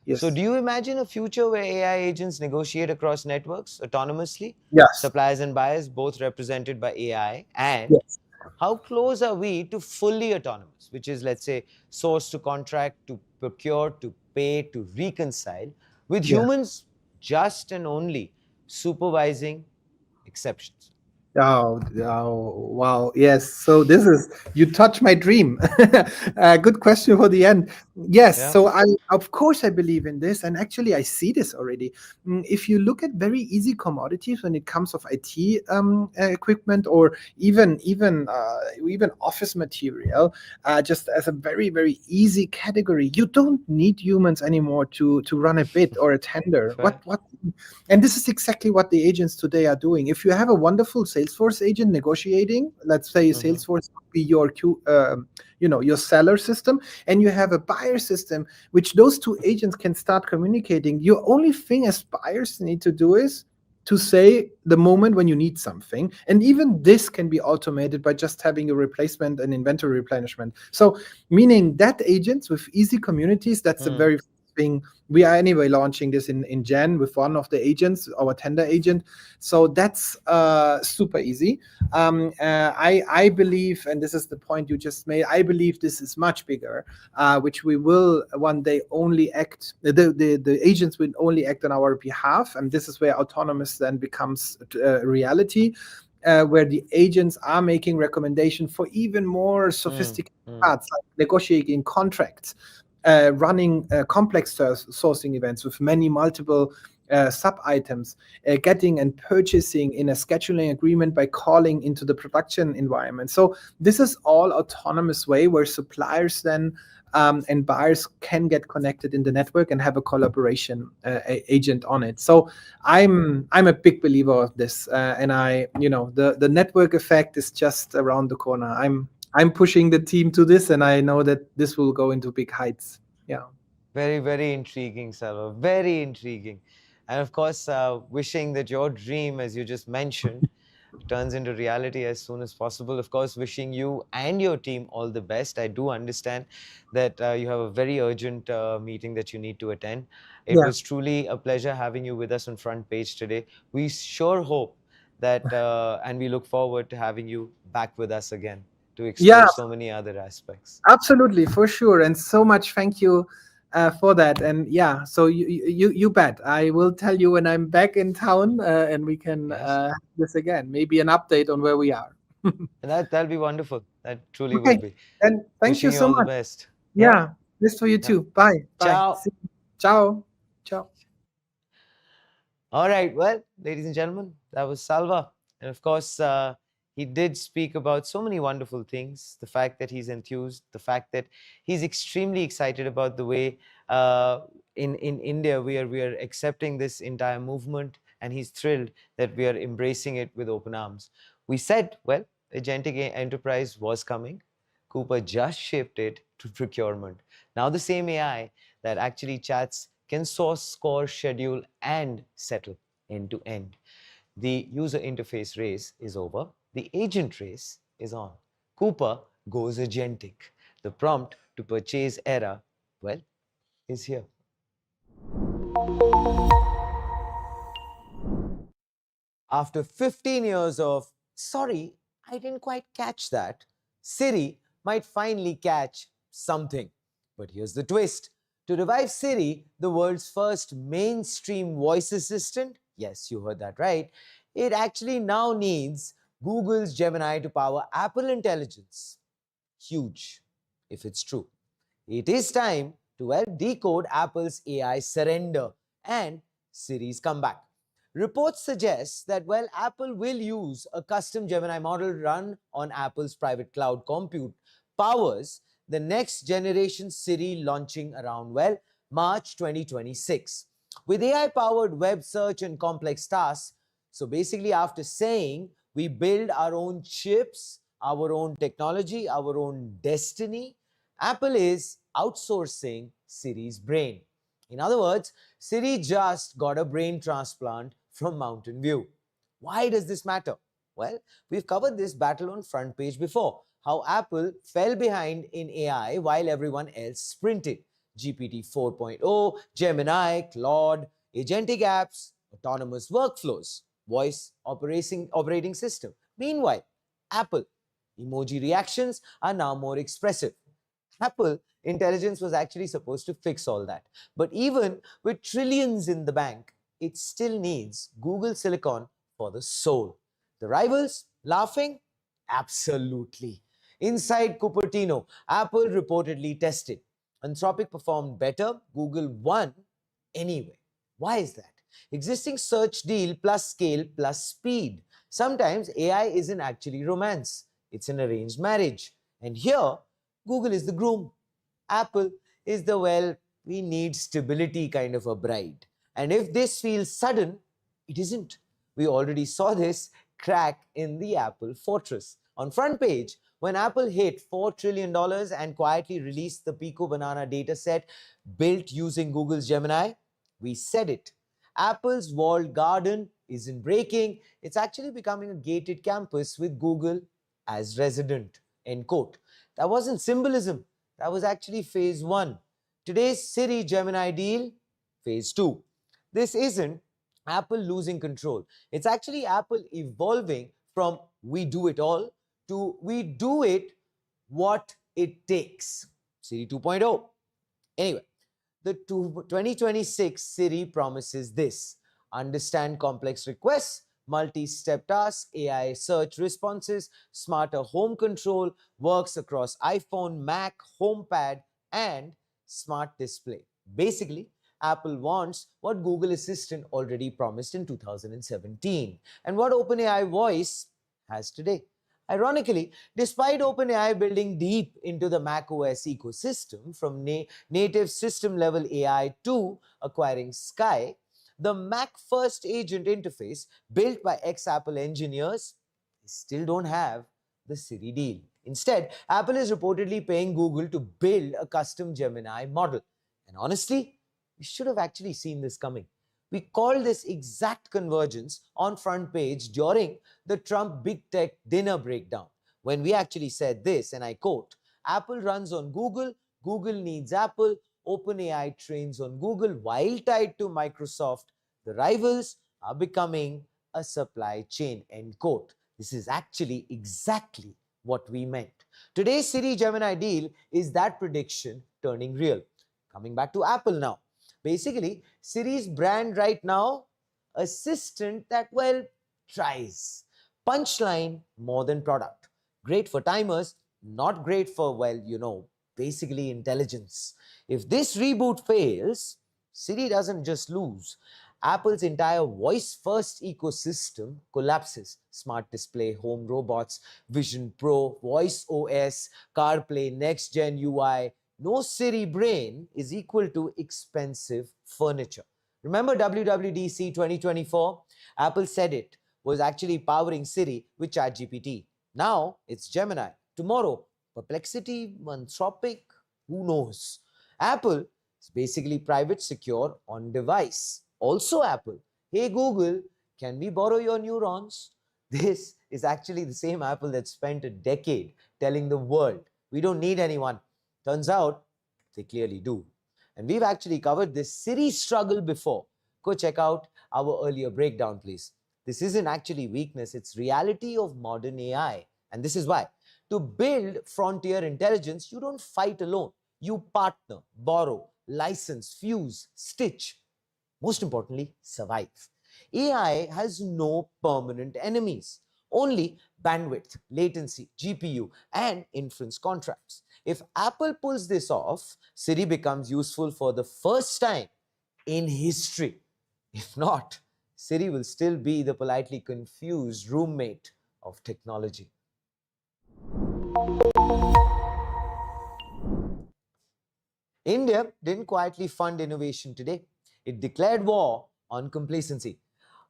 Speaker 2: Yes.
Speaker 1: So do you imagine a future where AI agents negotiate across networks autonomously?
Speaker 2: Yes.
Speaker 1: Suppliers and buyers both represented by AI, and
Speaker 2: Yes.
Speaker 1: how close are we to fully autonomous, which is, let's say, source to contract, to procure, to pay, to reconcile, with humans just and only supervising exceptions?
Speaker 2: Oh, wow. Yes. So you touch my dream. Good question for the end. Yes.
Speaker 1: Yeah.
Speaker 2: So of course, I believe in this. And actually, I see this already. If you look at very easy commodities when it comes of IT equipment, or even office material, just as a very, very easy category, you don't need humans anymore to run a bid or a tender.
Speaker 1: Fair.
Speaker 2: And this is exactly what the agents today are doing. If you have a wonderful Salesforce agent negotiating, let's say Salesforce would be your your seller system, and you have a buyer system, which those two agents can start communicating. Your only thing as buyers need to do is to say the moment when you need something. And even this can be automated by just having a replacement and inventory replenishment. So meaning that agents with easy communities, that's a very thing. We are anyway launching this in Jan with one of the agents, our tender agent. So that's super easy. I believe, and this is the point you just made, I believe this is much bigger, which we will one day only act, the agents will only act on our behalf. And this is where autonomous then becomes reality. Where the agents are making recommendations for even more sophisticated parts, like negotiating contracts, running complex sourcing events with many multiple sub-items, getting and purchasing in a scheduling agreement by calling into the production environment. So this is all autonomous way where suppliers then and buyers can get connected in the network and have a collaboration agent on it. So I'm a big believer of this, and the network effect is just around the corner. I'm pushing the team to this, and I know that this will go into big heights. Yeah.
Speaker 1: Very, very intriguing, Salva. Very intriguing. And of course, wishing that your dream, as you just mentioned, turns into reality as soon as possible. Of course, wishing you and your team all the best. I do understand that you have a very urgent meeting that you need to attend. It was truly a pleasure having you with us on Front Page today. We sure hope that, and we look forward to having you back with us again to explore so many other aspects.
Speaker 2: Absolutely, for sure. And so much thank you for that. And yeah, so you bet. I will tell you when I'm back in town, and we can this again, maybe an update on where we are.
Speaker 1: That'll be wonderful. That truly
Speaker 2: Okay,
Speaker 1: would be.
Speaker 2: and thank
Speaker 1: Wishing
Speaker 2: you
Speaker 1: you
Speaker 2: so
Speaker 1: all the
Speaker 2: much.
Speaker 1: best.
Speaker 2: Yeah, this for you too. Bye. Bye.
Speaker 1: Ciao.
Speaker 2: Ciao. Ciao.
Speaker 1: All right. Well, ladies and gentlemen, that was Salva. And of course, he did speak about so many wonderful things. The fact that he's enthused, the fact that he's extremely excited about the way in India we are accepting this entire movement, and he's thrilled that we are embracing it with open arms. We said, well, agentic enterprise was coming. Coupa just shifted to procurement. Now the same AI that actually chats can source, score, schedule, and settle end to end. The user interface race is over. The agent race is on. Cooper goes agentic. The prompt to purchase era, well, is here. After 15 years of, sorry, I didn't quite catch that, Siri might finally catch something. But here's the twist. To revive Siri, the world's first mainstream voice assistant, yes, you heard that right, it actually now needs Google's Gemini to power Apple intelligence. Huge, if it's true. It is time to help decode Apple's AI surrender and Siri's comeback. Reports suggest that, well, Apple will use a custom Gemini model run on Apple's private cloud compute powers the next generation Siri launching around, well, March 2026. With AI-powered web search and complex tasks, so basically after saying we build our own chips, our own technology, our own destiny, Apple is outsourcing Siri's brain. In other words, Siri just got a brain transplant from Mountain View. Why does this matter? Well, we've covered this battle on Front Page before. How Apple fell behind in AI while everyone else sprinted. GPT 4.0, Gemini, Claude, agentic apps, autonomous workflows, voice operating system. Meanwhile, Apple emoji reactions are now more expressive. Apple intelligence was actually supposed to fix all that. But even with trillions in the bank, it still needs Google Silicon for the soul. The rivals laughing? Absolutely. Inside Cupertino, Apple reportedly tested. Anthropic performed better, Google won anyway. Why is that? Existing search deal plus scale plus speed. Sometimes AI isn't actually romance, it's an arranged marriage. And here, Google is the groom. Apple is the, well, we need stability kind of a bride. And if this feels sudden, it isn't. We already saw this crack in the Apple fortress. On Front Page, when Apple hit $4 trillion and quietly released the Pico Banana dataset built using Google's Gemini, we said it. Apple's walled garden isn't breaking. It's actually becoming a gated campus with Google as resident. End quote. That wasn't symbolism. That was actually phase one. Today's Siri Gemini deal, phase two. This isn't Apple losing control. It's actually Apple evolving from we do it all to we do it what it takes. Siri 2.0. Anyway, the 2026 Siri promises this: understand complex requests, multi-step tasks, AI search responses, smarter home control, works across iPhone, Mac, HomePad, and smart display. Basically, Apple wants what Google Assistant already promised in 2017 and what OpenAI Voice has today. Ironically, despite OpenAI building deep into the macOS ecosystem, from native system-level AI to acquiring Sky, the Mac-first agent interface built by ex-Apple engineers still don't have the Siri deal. Instead, Apple is reportedly paying Google to build a custom Gemini model. And honestly, we should have actually seen this coming. We called this exact convergence on Front Page during the Trump big tech dinner breakdown, when we actually said this, and I quote, Apple runs on Google, Google needs Apple, OpenAI trains on Google while tied to Microsoft. The rivals are becoming a supply chain, end quote. This is actually exactly what we meant. Today's Siri Gemini deal is that prediction turning real. Coming back to Apple now. Basically, Siri's brand right now, assistant that, well, tries. Punchline more than product. Great for timers, not great for, well, basically intelligence. If this reboot fails, Siri doesn't just lose. Apple's entire voice-first ecosystem collapses. Smart display, home robots, Vision Pro, Voice OS, CarPlay, next-gen UI. No Siri brain is equal to expensive furniture. Remember WWDC 2024? Apple said it was actually powering Siri with ChatGPT. Now it's Gemini. Tomorrow, Perplexity, Anthropic, who knows? Apple is basically private secure on device. Also Apple. Hey Google, can we borrow your neurons? This is actually the same Apple that spent a decade telling the world, we don't need anyone. Turns out, they clearly do. And we've actually covered this Siri struggle before. Go check out our earlier breakdown, please. This isn't actually weakness, it's reality of modern AI. And this is why. To build frontier intelligence, you don't fight alone. You partner, borrow, license, fuse, stitch. Most importantly, survive. AI has no permanent enemies, only bandwidth, latency, GPU, and inference contracts. If Apple pulls this off, Siri becomes useful for the first time in history. If not, Siri will still be the politely confused roommate of technology. India didn't quietly fund innovation today. It declared war on complacency.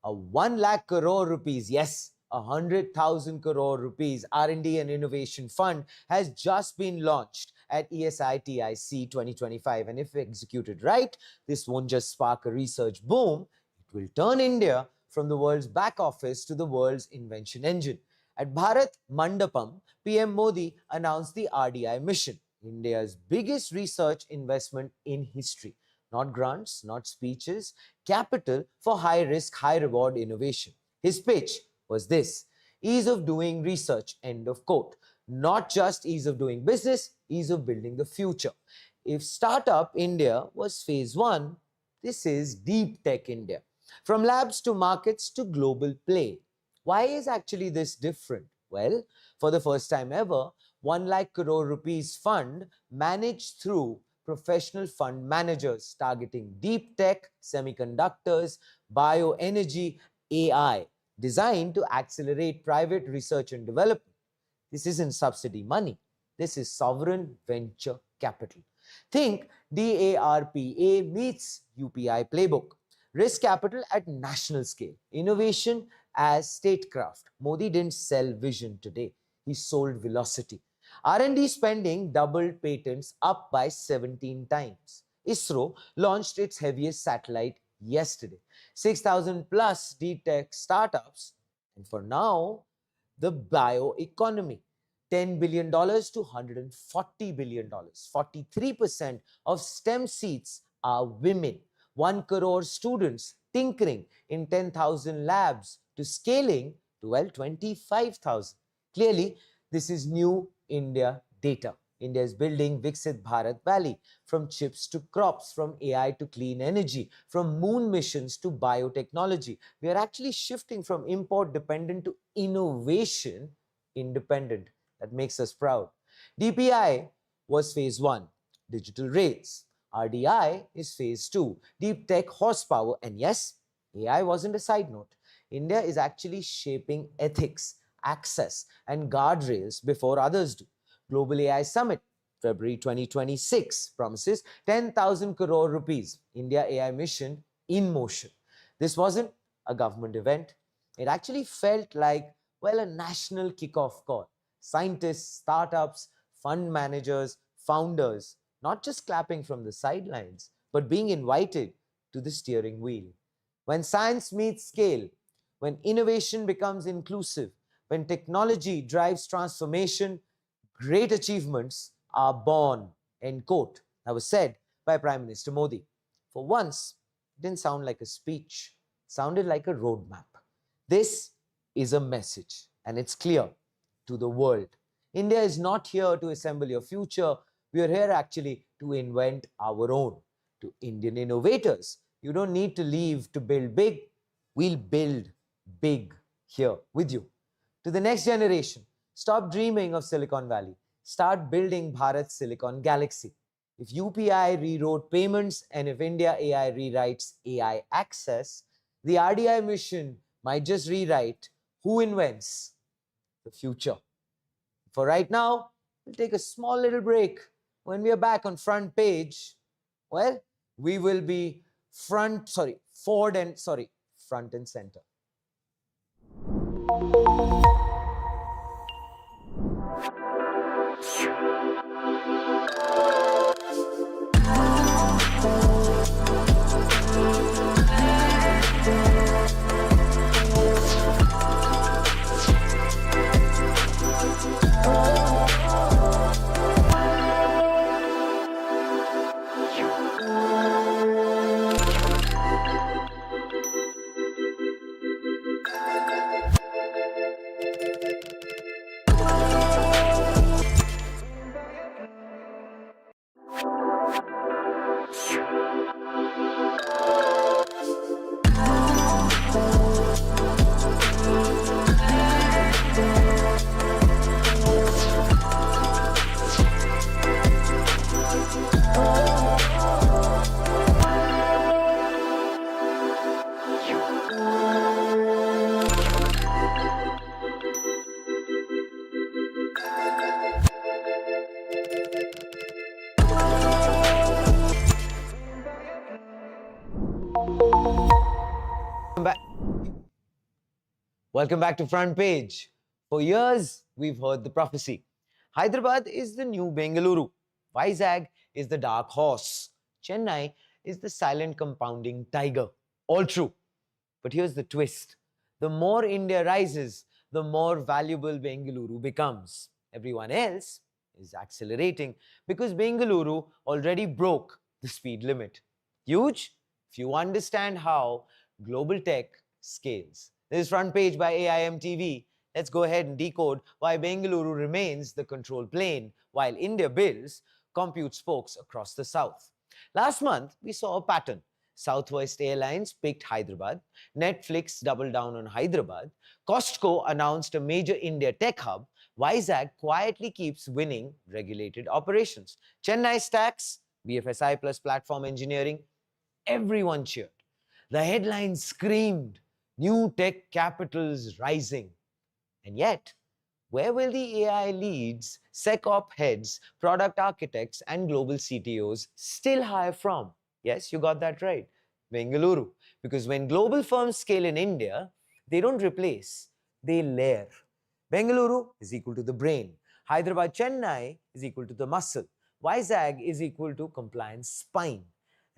Speaker 1: A 1 lakh crore rupees, yes, 100,000 crore rupees R&D and Innovation Fund has just been launched at ESITIC 2025. And if executed right, this won't just spark a research boom, it will turn India from the world's back office to the world's invention engine. At Bharat Mandapam, PM Modi announced the RDI mission, India's biggest research investment in history. Not grants, not speeches, capital for high-risk, high-reward innovation. His pitch was this: ease of doing research, end of quote. Not just ease of doing business, ease of building the future. If Startup India was phase one, this is Deep Tech India. From labs to markets to global play. Why is actually this different? Well, for the first time ever, 1 lakh crore rupees fund managed through professional fund managers targeting deep tech, semiconductors, bioenergy, AI, designed to accelerate private research and development. This isn't subsidy money. This is sovereign venture capital. Think DARPA meets UPI playbook. Risk capital at national scale. Innovation as statecraft. Modi didn't sell vision today. He sold velocity. R&D spending doubled, patents up by 17 times. ISRO launched its heaviest satellite yesterday. 6,000 plus deep tech startups. And for now, the bioeconomy. $10 billion to $140 billion. 43% of STEM seats are women. 1 crore students tinkering in 10,000 labs to scaling to, well, 25,000. Clearly, this is new India data. India is building Viksit Bharat Valley, from chips to crops, from AI to clean energy, from moon missions to biotechnology. We are actually shifting from import dependent to innovation independent. That makes us proud. DPI was phase one, digital rails. RDI is phase two, deep tech horsepower. And yes, AI wasn't a side note. India is actually shaping ethics, access, and guardrails before others do. Global AI Summit, February 2026, promises 10,000 crore rupees. India AI mission in motion. This wasn't a government event. It actually felt like, well, a national kickoff call. Scientists, startups, fund managers, founders, not just clapping from the sidelines, but being invited to the steering wheel. When science meets scale, when innovation becomes inclusive, when technology drives transformation, great achievements are born, end quote. That was said by Prime Minister Modi. For once, it didn't sound like a speech, it sounded like a roadmap. This is a message, and it's clear to the world. India is not here to assemble your future. We are here actually to invent our own. To Indian innovators, you don't need to leave to build big. We'll build big here with you. To the next generation, stop dreaming of Silicon Valley. Start building Bharat's Silicon Galaxy. If UPI rewrote payments and if India AI rewrites AI access, the RDI mission might just rewrite who invents the future. For right now, we'll take a small little break. When we are back on front page, well, we will be front and center. Welcome back to Front Page. For years, we've heard the prophecy. Hyderabad is the new Bengaluru. Vizag is the dark horse. Chennai is the silent compounding tiger. All true. But here's the twist. The more India rises, the more valuable Bengaluru becomes. Everyone else is accelerating because Bengaluru already broke the speed limit. Huge? If you understand how global tech scales. This is Front Page by AIM TV. Let's go ahead and decode why Bengaluru remains the control plane while India builds compute spokes across the south. Last month, we saw a pattern. Southwest Airlines picked Hyderabad, Netflix doubled down on Hyderabad, Costco announced a major India tech hub, Vizag quietly keeps winning regulated operations. Chennai stacks, BFSI plus platform engineering, everyone cheered. The headlines screamed, new tech capitals rising. And yet, where will the AI leads, SecOp heads, product architects, and global CTOs still hire from? Yes, you got that right. Bengaluru. Because when global firms scale in India, they don't replace, they layer. Bengaluru is equal to the brain. Hyderabad Chennai is equal to the muscle. Vizag is equal to compliance spine.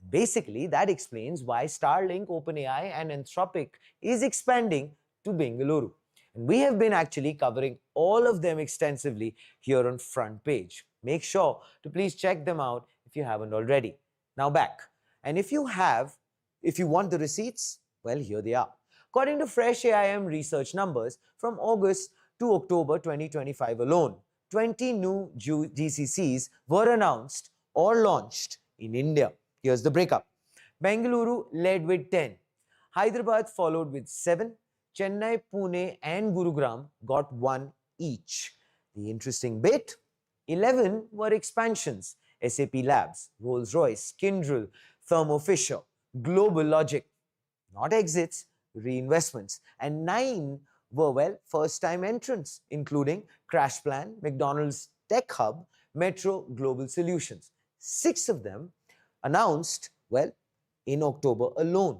Speaker 1: Basically, that explains why Starlink, OpenAI, and Anthropic is expanding to Bengaluru. And we have been actually covering all of them extensively here on Front Page. Make sure to please check them out if you haven't already. Now back. And if you want the receipts, well, here they are. According to fresh AIM research numbers from August to October 2025 alone, 20 new GCCs were announced or launched in India. Here's the breakup. Bengaluru led with 10. Hyderabad followed with 7. Chennai, Pune and Gurugram got 1 each. The interesting bit, 11 were expansions. SAP Labs, Rolls-Royce, Kyndryl, Thermo Fisher, Global Logic. Not exits, reinvestments. And 9 were, first-time entrants, including CrashPlan, McDonald's Tech Hub, Metro Global Solutions. 6 of them announced, in October alone.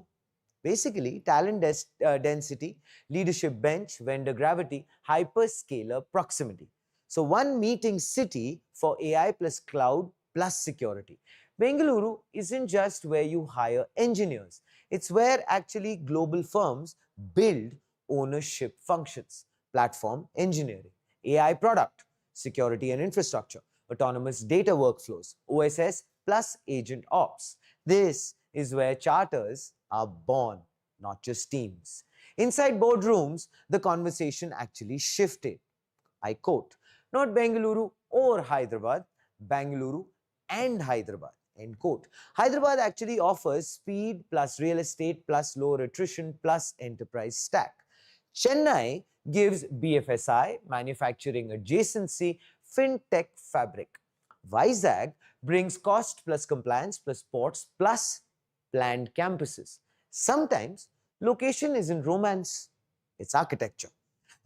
Speaker 1: Basically, talent density, leadership bench, vendor gravity, hyperscaler proximity. So one meeting city for AI plus cloud plus security. Bengaluru isn't just where you hire engineers. It's where actually global firms build ownership functions, platform engineering, AI product, security and infrastructure, autonomous data workflows, OSS plus agent ops. This is where charters are born, not just teams. Inside boardrooms, the conversation actually shifted. I quote, not Bengaluru or Hyderabad, Bengaluru and Hyderabad, end quote. Hyderabad actually offers speed plus real estate plus lower attrition plus enterprise stack. Chennai gives BFSI, manufacturing adjacency, fintech fabric. Vizag brings cost plus compliance plus ports plus planned campuses. Sometimes location isn't romance, it's architecture.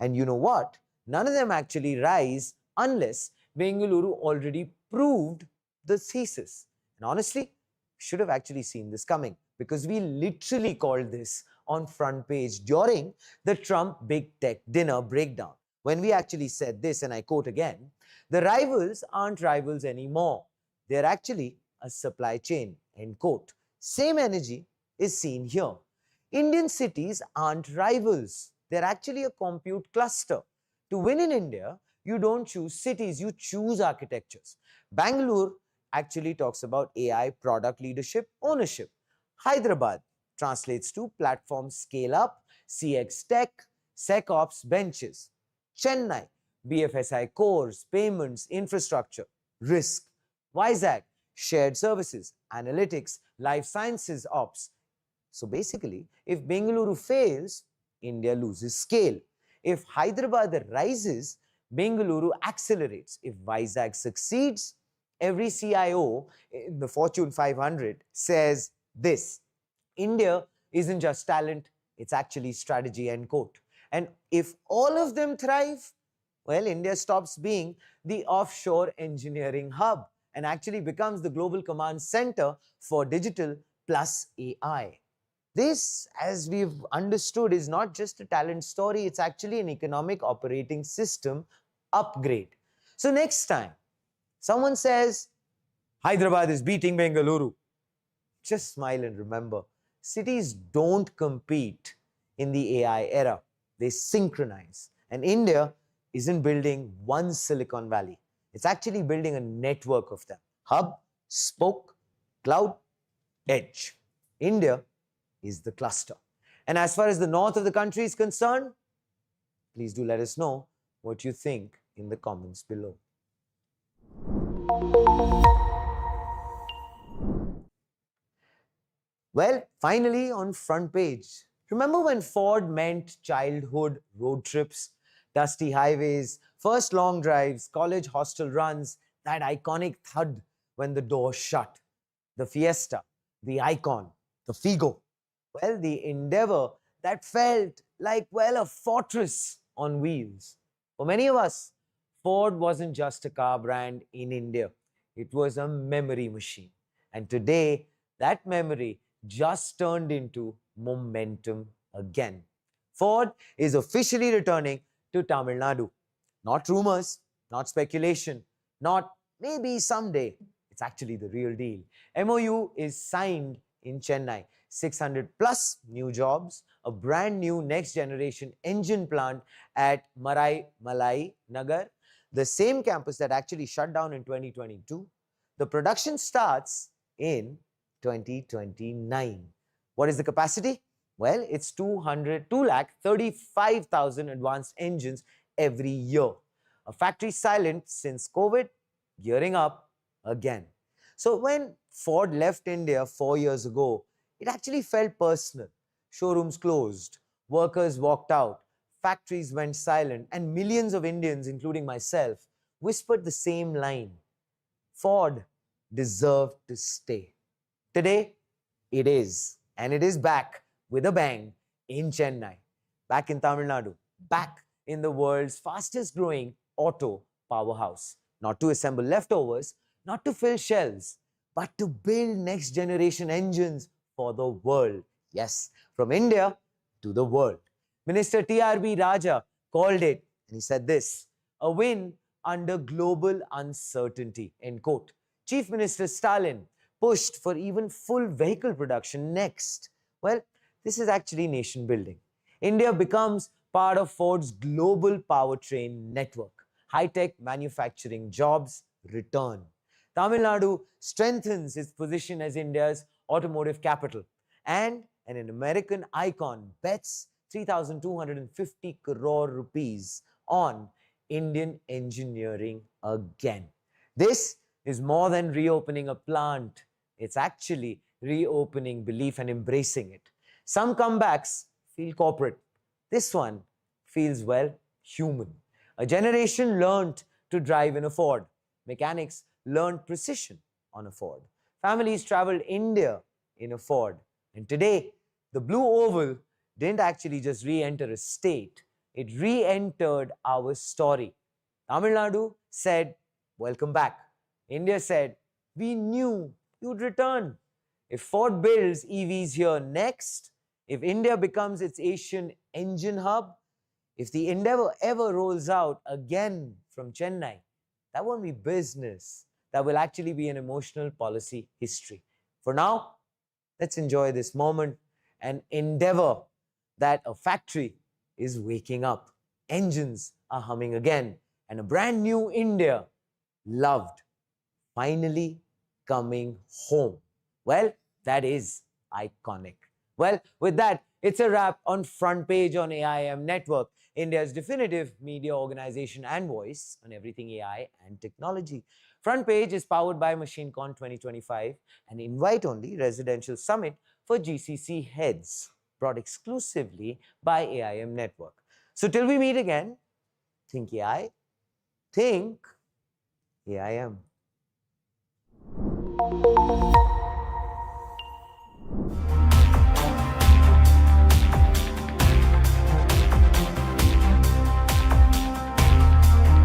Speaker 1: And you know what? None of them actually rise unless Bengaluru already proved the thesis. And honestly, should have actually seen this coming because we literally called this on Front Page during the Trump Big Tech Dinner breakdown. When we actually said this, and I quote again, the rivals aren't rivals anymore. They're actually a supply chain, end quote. Same energy is seen here. Indian cities aren't rivals. They're actually a compute cluster. To win in India, you don't choose cities, you choose architectures. Bangalore actually talks about AI product leadership ownership. Hyderabad translates to platform scale up, CX tech, SecOps benches. Chennai, BFSI cores, payments, infrastructure, risk. Vizag, shared services, analytics, life sciences ops. So basically, if Bengaluru fails, India loses scale. If Hyderabad rises, Bengaluru accelerates. If Vizag succeeds, every CIO in the Fortune 500 says this, India isn't just talent, it's actually strategy, end quote. And if all of them thrive, well, India stops being the offshore engineering hub and actually becomes the global command center for digital plus AI. This, as we've understood, is not just a talent story, it's actually an economic operating system upgrade. So next time someone says, Hyderabad is beating Bengaluru, just smile and remember, cities don't compete in the AI era. They synchronize. And India isn't building one Silicon Valley. It's actually building a network of them. Hub, spoke, cloud, edge. India is the cluster. And as far as the north of the country is concerned, please do let us know what you think in the comments below. Well, finally on front page. Remember when Ford meant childhood road trips, dusty highways, first long drives, college hostel runs, that iconic thud when the door shut, the Fiesta, the Icon, the Figo. Well, the Endeavour that felt like, well, a fortress on wheels. For many of us, Ford wasn't just a car brand in India. It was a memory machine. And today, that memory just turned into momentum again. Ford is officially returning to Tamil Nadu. Not rumors, not speculation, not maybe someday. It's actually the real deal. MOU is signed in Chennai. 600 plus new jobs, a brand new next generation engine plant at Malai Nagar, the same campus that actually shut down in 2022. The production starts in 2029. What is the capacity? Well, it's 2,35,000 advanced engines every year. A factory silent since COVID, gearing up again. So when Ford left India 4 years ago, it actually felt personal. Showrooms closed, workers walked out, factories went silent, and millions of Indians, including myself, whispered the same line. Ford deserved to stay. Today, it is. And it is back with a bang in Chennai, back in Tamil Nadu, back in the world's fastest growing auto powerhouse. Not to assemble leftovers, not to fill shelves, but to build next generation engines for the world. Yes, from India to the world. Minister TRB Raja called it, and he said this, a win under global uncertainty, end quote. Chief Minister Stalin pushed for even full vehicle production next. Well, this is actually nation building. India becomes part of Ford's global powertrain network. High-tech manufacturing jobs return. Tamil Nadu strengthens its position as India's automotive capital. And an American icon bets 3,250 crore rupees on Indian engineering again. This is more than reopening a plant. It's actually reopening belief and embracing it. Some comebacks feel corporate. This one feels, well, human. A generation learned to drive in a Ford. Mechanics learned precision on a Ford. Families traveled India in a Ford. And today, the Blue Oval didn't actually just re-enter a state. It re-entered our story. Tamil Nadu said, welcome back. India said, we knew you'd return. If Ford builds EVs here next, if India becomes its Asian engine hub, if the Endeavour ever rolls out again from Chennai, that won't be business. That will actually be an emotional policy history. For now, let's enjoy this moment and endeavor that a factory is waking up. Engines are humming again, and a brand new India, loved, finally coming home. Well, that is iconic. Well, with that, it's a wrap on Front Page on AIM Network, India's definitive media organization and voice on everything AI and technology. Front Page is powered by MachineCon 2025, an invite-only residential summit for GCC heads, brought exclusively by AIM Network. So till we meet again, think AI, think AIM.